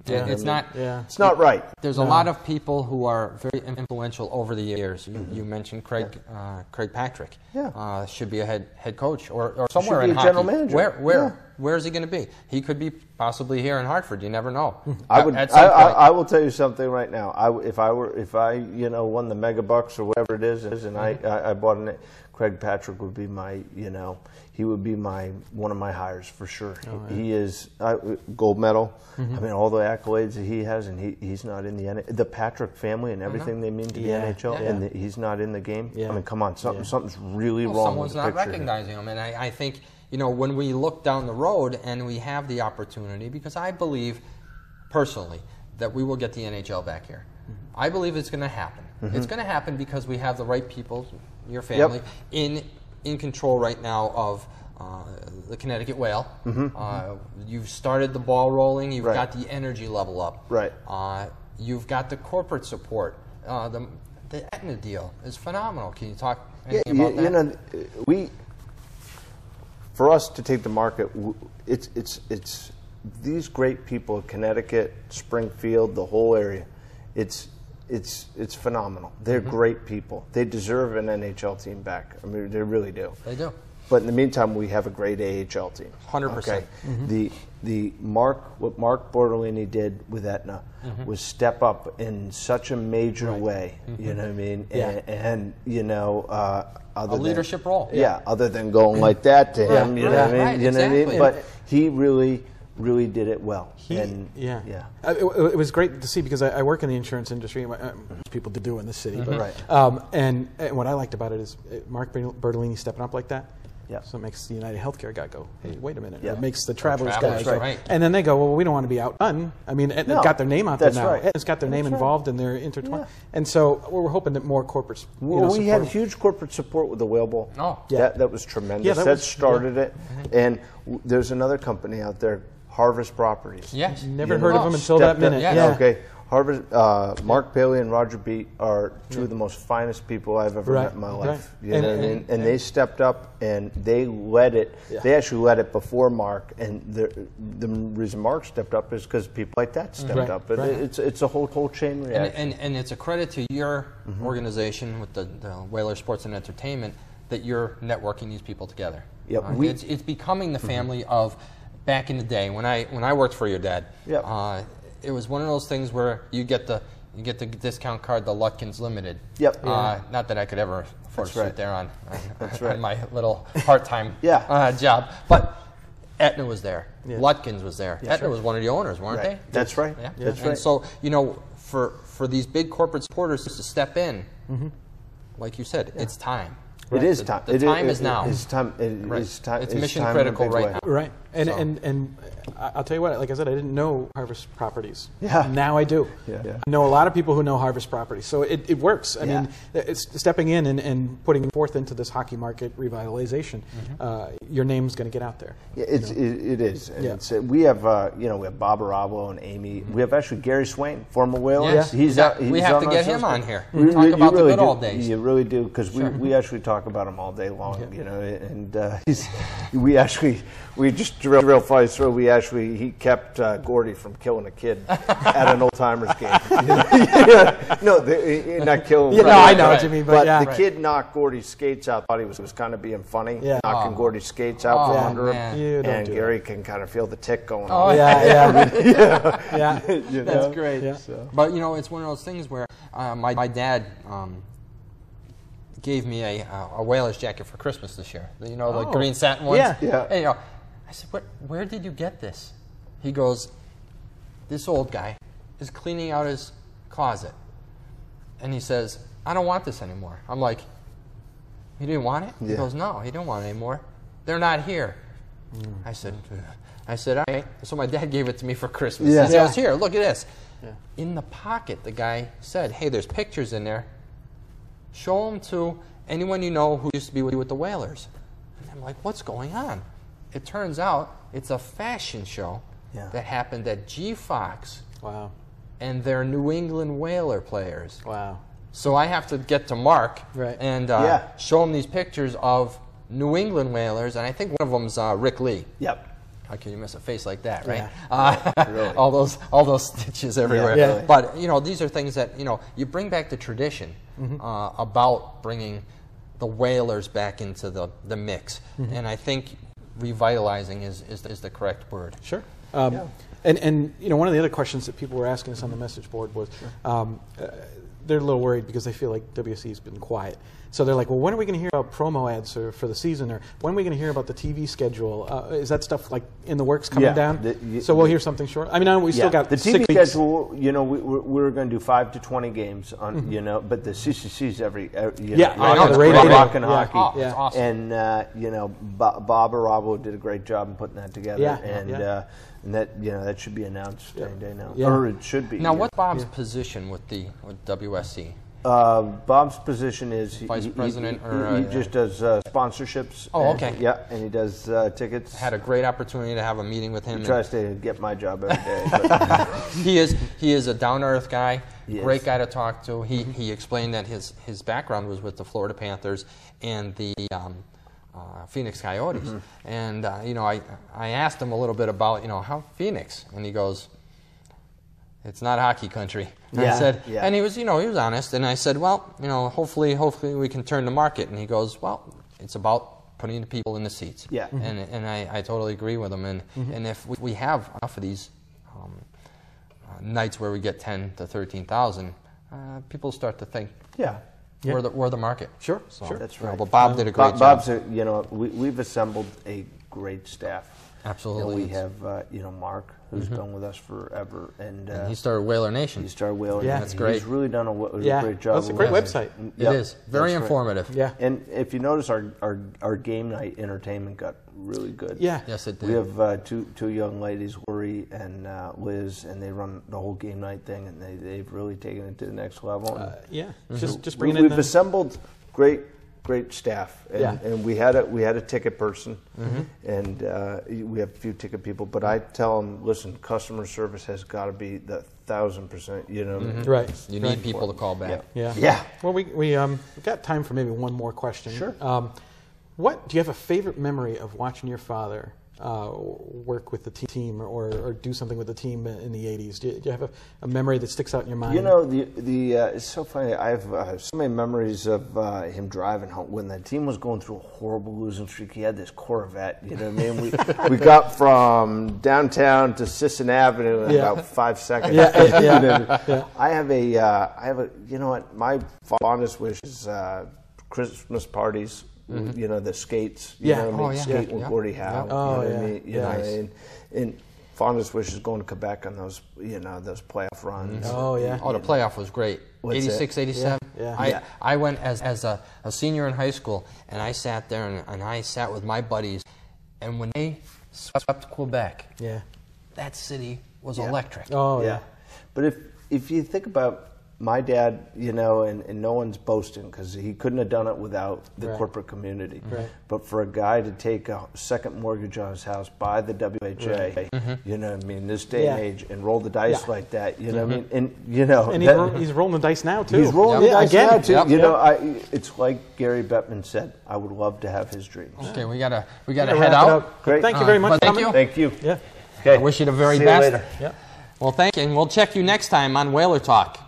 Yeah. It's not. Yeah. It's not right. There's a lot of people who are very influential over the years. You mentioned Craig Patrick. Yeah. Should be a head coach or somewhere Should be in a hockey. general manager. Where is he going to be? He could be possibly here in Hartford. You never know. I will tell you something right now. If I won the mega bucks or whatever it is, and I bought it, Craig Patrick would be my, he would be one of my hires for sure. He is gold medal. I mean, all the accolades that he has, and he's not in the Patrick family and everything they mean to the NHL, and he's not in the game. I mean, come on, something's really wrong with the picture. Someone's not recognizing him, and I think when we look down the road and we have the opportunity, because I believe personally that we will get the NHL back here. I believe it's going to happen. It's going to happen because we have the right people, your family, in control right now of the Connecticut Whale. You've started the ball rolling. You've got the energy level up. Right. You've got the corporate support. The Aetna deal is phenomenal. Can you talk anything about that? For us to take the market, it's these great people, Connecticut, Springfield, the whole area. It's phenomenal. They're great people. They deserve an NHL team back. I mean, they really do. They do. But in the meantime, we have a great AHL team. 100%. Okay? What Mark Bortolini did with Aetna was step up in such a major way. You know what I mean? And other a leadership role. Yeah, other than going like that to him. You know what I mean? You know what I mean? But he really did it well. It was great to see because I work in the insurance industry. People do in this city, but and what I liked about it is Mark Bertolini stepping up like that. Yeah. So it makes the United Healthcare guy go, hey, wait a minute. Yeah. It makes the Travelers guy go. Right. And then they go, well, we don't want to be outdone. I mean, it's got their name out there now. Right. It's got their name involved and they're intertwined. Yeah. And so we're hoping that more corporates. We had huge corporate support with the Whale Bowl. Oh. Yeah. That was tremendous. That started it. And there's another company out there, Harvest Properties. Yes. Never heard of them until that minute. Okay. Harvard, Mark Bailey and Roger Beat are two of the most finest people I've ever met in my life. You know what I mean? And they stepped up and they led it. They actually led it before Mark. And the reason Mark stepped up is because people like that stepped up. But it's a whole chain reaction. And it's a credit to your organization with the Whaler Sports and Entertainment that you're networking these people together. Yep. It's becoming the family of back in the day when I worked for your dad. It was one of those things where you get the discount card, the Lutkins Limited. Yep. Not that I could ever afford to sit there on my little part-time job. But Aetna was there. Lutkins was there. Aetna was one of the owners, weren't they? That's right. Yeah. That's right. And so, for these big corporate supporters to step in, like you said, it's time. It is time. The time is now. It's time. It's mission critical right now. Right. And I'll tell you what, like I said, I didn't know Harvest Properties. Yeah. Now I do. Yeah. I know a lot of people who know Harvest Properties. So it works. I mean, it's stepping in and putting forth into this hockey market revitalization. Your name's going to get out there. Yeah, it is. And we have we have Bob Arabo and Amy. We have actually Gary Swain, former Whaler. Yes. He's we have to get him on here. We talk about the good old days. You really do, because we actually talk about him all day long. And we just real funny story. He kept Gordy from killing a kid at an old timers game. Not killing. No, I know what you mean, but the kid knocked Gordy's skates out. Thought he was kind of being funny, knocking Gordy's skates out from under him, and Gary can kind of feel the tick going on. That's great. Yeah. So. But it's one of those things where my dad gave me a Whalers jacket for Christmas this year. The green satin ones. Yeah. And, I said, where did you get this? He goes, this old guy is cleaning out his closet. And he says, I don't want this anymore. I'm like, you didn't want it? He goes, no, he didn't want it anymore. They're not here. I said, all right. So my dad gave it to me for Christmas. He goes, here, look at this. In the pocket, the guy said, hey, there's pictures in there. Show them to anyone you know who used to be with the Whalers. And I'm like, what's going on? It turns out it's a fashion show that happened at G Fox. Wow. And they're New England Whaler players. Wow. So I have to get to Mark and show him these pictures of New England Whalers, and I think one of them's Rick Lee. Yep. how can you miss a face like that, right? Yeah. Really. all those stitches everywhere. Yeah. But you know, these are things that, you know, you bring back the tradition about bringing the whalers back into the mix, and I think revitalizing is the correct word. Sure. And you know, one of the other questions that people were asking us on the message board was, they're a little worried because they feel like WSC has been quiet. So they're like, well, when are we going to hear about promo ads for the season, or when are we going to hear about the TV schedule? Is that stuff like in the works coming down? So we'll hear something short. I mean, I know we still got the 6 TV weeks. schedule. You know, we're going to do 5 to 20 games on. You know, but the CCC's every. The rock and hockey. Oh, that's awesome. And you know, Bob Arabo did a great job in putting that together. And that, you know, that should be announced any day now, or it should be. Now, what's Bob's position with WSC? Bob's position is Vice president, he just does sponsorships. Oh, okay. And he does tickets. Had a great opportunity to have a meeting with him. He tries to get my job every day. But he is a down-to-earth guy, great is. guy to talk to. He explained that his background was with the Florida Panthers and the Phoenix Coyotes. And you know, I asked him a little bit about, you know, how Phoenix, and he goes, it's not hockey country. And I said, and he was, you know, he was honest. And I said, well, you know, hopefully we can turn the market. And he goes, well, it's about putting the people in the seats. Yeah. And I totally agree with him. And if we have enough of these nights where we get 10 to 13,000, people start to think, we're the market. Sure. That's You know, right. but Bob did a great job. Bob's, you know, we've assembled a great staff. Absolutely. And we have, you know, Mark, who's been with us forever, and he started Whaler Nation. He started Whaler. Yeah. That's great. He's really done a great job. That's a great website. It is very informative. Yeah. And if you notice, our game night entertainment got really good. Yeah. Yes, it did. We have two young ladies, Lori and Liz, and they run the whole game night thing, and they've really taken it to the next level. Just bringing in. We've assembled great staff, and we had a ticket person, and we have a few ticket people. But I tell them, listen, customer service has got to be the 1,000%. You know, Right. You need people to call back. Yeah. Well, we've got time for maybe one more question. Sure. Do you have a favorite memory of watching your father work with the team or do something with the team in the 80s? Do you have a memory that sticks out in your mind? You know, it's so funny. I have so many memories of him driving home when the team was going through a horrible losing streak. He had this Corvette. You know what I mean? We got from downtown to Sisson Avenue in about 5 seconds. I have a. You know what? My fondest wish is Christmas parties. You know, the skates. You know what I mean? Skate with Gordie Howe. Oh, you know what I mean? You know, Nice. and fondest wish is going to Quebec on those, you know, those playoff runs. Oh, yeah. Oh, the playoff was great. What's 86, it? 87. Yeah. I went as a senior in high school, and I sat there and I sat with my buddies, and when they swept Quebec, that city was electric. Oh, yeah. But if you think about my dad, you know, and no one's boasting because he couldn't have done it without the corporate community. Right. But for a guy to take a second mortgage on his house, buy the WHA, you know what I mean, this day and age, and roll the dice like that, you know what I mean? And, you know. And he's rolling the dice now, too. He's rolling the dice now, too. Yep. You know, it's like Gary Bettman said, I would love to have his dreams. Okay, we gotta head out. Great. Thank you very much. Thank you. Thank you. Yeah. Okay. I wish you the very See best. you later. Yeah. Well, thank you, and we'll check you next time on Whaler Talk.